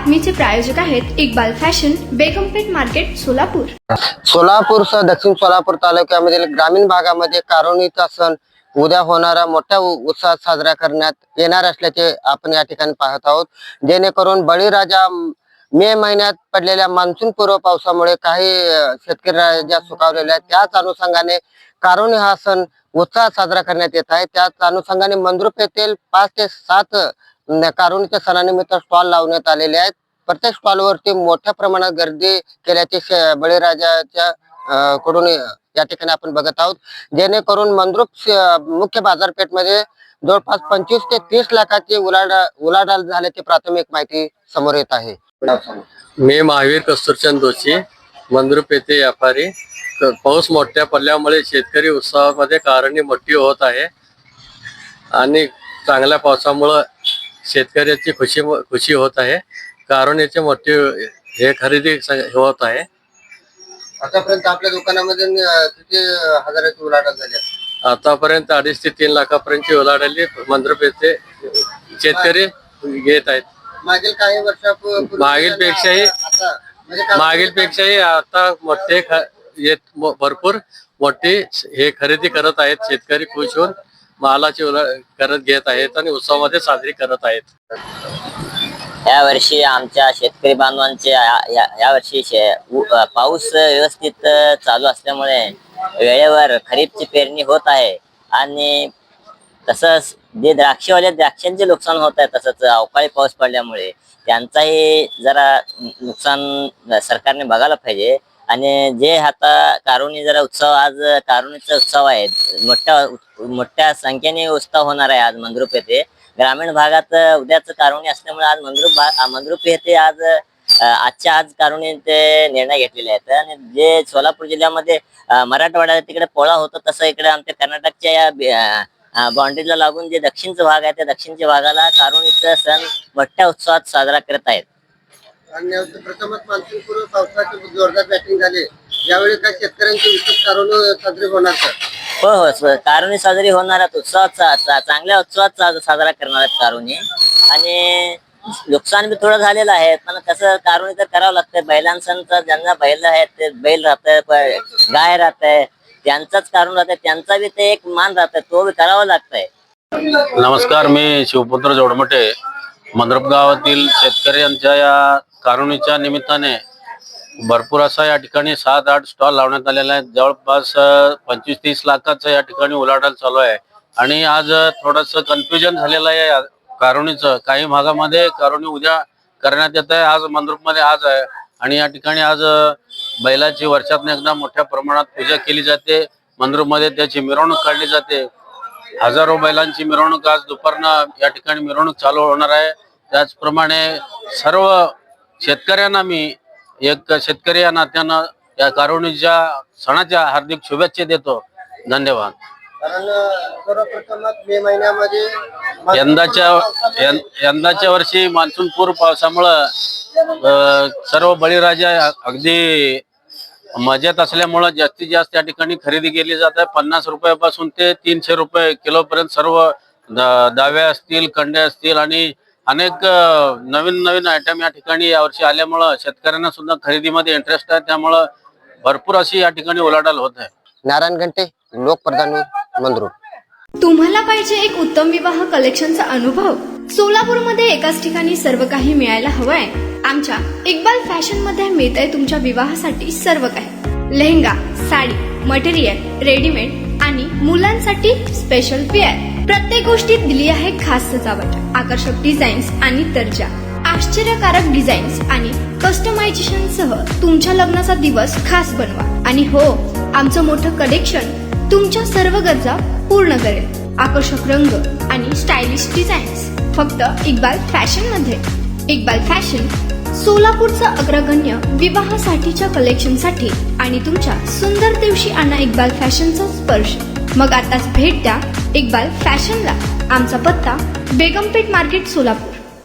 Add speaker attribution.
Speaker 1: बातमीचे प्रायोजक आहेत Iqbal fashion, बेगमपेठ market, Solapur.
Speaker 2: सोलापूरसह दक्षिण सोलापूर तालुक्यामधील ग्रामीण भागामध्ये कारुणीचा सण उद्या होणारा मोठ्या उत्साहात साजरा करण्यात येणार असल्याचे आपण या ठिकाणी पाहत आहोत. जेणेकरून बळीराजा मे महिन्यात पडलेल्या मान्सून पूर्व पावसामुळे काही शेतकरी राजा सुखावलेले आहेत. त्याच अनुषंगाने कारुणी हा सण उत्साहात साजरा करण्यात येत आहे. त्याच अनुषंगाने मंद्रुप येथील 5 ते 7 कारुणीच्या सणानिमित्त स्टॉल लावण्यात आलेले आहेत. प्रत्येक स्टॉलवरती मोठ्या प्रमाणात गर्दी केल्याचे बळीराजाच्या कडून या ठिकाणी आपण बघत आहोत. जेणेकरून मंद्रुप मुख्य बाजारपेठमध्ये जवळपास 25 ते 30 लाखाची उलाढाल झाल्याची प्राथमिक माहिती समोर येत आहे.
Speaker 3: मी महावीर कस्तुरचंद दोशी, मंद्रुप येथे व्यापारी. पाऊस मोठ्या पडल्यामुळे शेतकरी उत्सवामध्ये कारणी मोठी होत आहे आणि चांगल्या पावसामुळे शेतकऱ्याची खुशी होत आहे. कारुणीचे मोठी हे खरेदी होत आहे.
Speaker 2: आतापर्यंत आपल्या दुकानामध्ये किती हजाराची उलाढाल झाली?
Speaker 3: आतापर्यंत 2.5 ते 3 लाखापर्यंतची उलाढाली मंद्रुप येथे शेतकरी घेत आहेत.
Speaker 2: मागील काही वर्षापूर्वी
Speaker 3: मागीलपेक्षाही आता मोठे भरपूर मोठी हे खरेदी करत आहेत. शेतकरी खुश होऊन मालाची करत घेत आहेत आणि उत्सवामध्ये साजरी करत आहेत.
Speaker 4: या वर्षी आमच्या शेतकरी बांधवांचे या वर्षी पाऊस व्यवस्थित चालू असल्यामुळे वेळेवर खरीपची पेरणी होत आहे आणि तसंच जे द्राक्षांचे नुकसान होत आहे, तसंच अवकाळी पाऊस पडल्यामुळे त्यांचाही जरा नुकसान सरकारने बघायला पाहिजे. आणि जे आता कारुणी जरा उत्सव, आज कारुणीचा उत्सव आहे, मोठ्या संख्येने उत्सव होणार आहे आज मंद्रुप येथे. ग्रामीण भागात उद्याच कारुणी असल्यामुळे आज मंद्रुप येथे आज कारुणीचे निर्णय घेतलेले आहेत. आणि जे सोलापूर जिल्ह्यामध्ये मराठवाड्यात तिकडे पोळा होतो, तसं इकडे आमच्या कर्नाटकच्या या बाउंड्रीला लागून जे दक्षिणचा भाग आहे, त्या दक्षिणच्या भागाला कारुणीचा सण मोठ्या उत्सवात साजरा करत आहेत.
Speaker 2: आणि प्रथमच मान्सून पूर्व पावसाची जोरदार बॅटिंग झाली. यावेळी काय शेतकऱ्यांची विशेष कारुणी साजरी होणार?
Speaker 4: हो, कारुणी साजरी होणार आहेत. चांगल्या उत्सवात साजरा करणार आहेत कारुणी. आणि नुकसान बी थोडं झालेलं आहे, पण कसं कारुणी तर करावं लागतंय. बैलांचं ज्यांना बैल आहेत, ते बैल राहतंय, गाय राहतंय, त्यांचाच कारुण राहतंय, त्यांचा बी ते एक मान राहतंय, तो बी करावं लागतंय.
Speaker 5: नमस्कार, मी शिवपुत्र जोडमटे. मंद्रुप गावातील शेतकऱ्यांच्या या कारुणीच्या निमित्ताने भरपूर असा या ठिकाणी 7-8 स्टॉल लावण्यात आलेला आहे. जवळपास 25-30 लाखाचं या ठिकाणी उलाढाल चालू आहे. आणि आज थोडस कन्फ्युजन झालेलं आहे कारुणीचं. काही भागामध्ये कारुणी उद्या करण्यात येत आहे, आज मंद्रुपमध्ये आज आहे. आणि या ठिकाणी आज बैलाची वर्षातून एकदा मोठ्या प्रमाणात पूजा केली जाते. मंद्रुपमध्ये त्याची मिरवणूक काढली जाते. हजारो बैलांची मिरवणूक आज दुपारनं या ठिकाणी मिरवणूक चालू होणार आहे. त्याचप्रमाणे सर्व शेतकऱ्यांना मी एक शेतकरी या नात्यानं या कारुणीच्या सणाच्या हार्दिक शुभेच्छा देतो. धन्यवाद.
Speaker 2: कारण सर्वप्रथमच मे महिन्यामध्ये
Speaker 5: यंदाच्या वर्षी मान्सून पूर्व पावसामुळं सर्व बळीराजा अगदी मजेत असल्यामुळं जास्तीत जास्त या ठिकाणी खरेदी केली जाते. 50 रुपयापासून ते 300 रुपये किलो पर्यंत सर्व दाव्या असतील, कंडे असतील आणि अनेक नवीन आयटम या ठिकाणी यावर्षी आल्यामुळं शेतकऱ्यांना सुद्धा खरेदीमध्ये इंटरेस्ट आहे. त्यामुळं भरपूर अशी या ठिकाणी उलाढाल होत आहे.
Speaker 2: नारायण घंटे, लोकप्रधान, मंद्रुप.
Speaker 1: तुम्हाला पाहिजे एक उत्तम विवाह कलेक्शनचा अनुभव? सोलापूरमध्ये एकाच ठिकाणी सर्व काही मिळायला हवंय? आमच्या इक्बाल फॅशन मध्ये मिळतंय तुमच्या विवाहासाठी सर्व काही. लेहंगा, साडी, मटेरियल, रेडीमेड आणि मुलांसाठी स्पेशल वेअर. प्रत्येक गोष्टीत दिली आहे खास सजावट, आकर्षक डिझाईन्स आणि दर्जा, आश्चर्यकारक डिझाईन्स आणि कस्टमायझेशन सह तुमच्या लग्नाचा दिवस खास बनवा. आणि हो, आमचं मोठं कलेक्शन तुमच्या सर्व गरजा पूर्ण करेल. आकर्षक रंग आणि स्टायलिश डिझाईन्स फक्त इक्बाल फॅशन मध्ये. इक्बाल फॅशन सोलापूरचा अग्रगण्य विवाहासाठीच्या कलेक्शनसाठी आणि तुमच्या सुंदर दिवशी आणा इक्बाल फॅशनचा स्पर्श. मग आताच भेट द्या इक्बाल फॅशनला. आमचा पत्ता बेगमपेठ मार्केट, सोलापूर.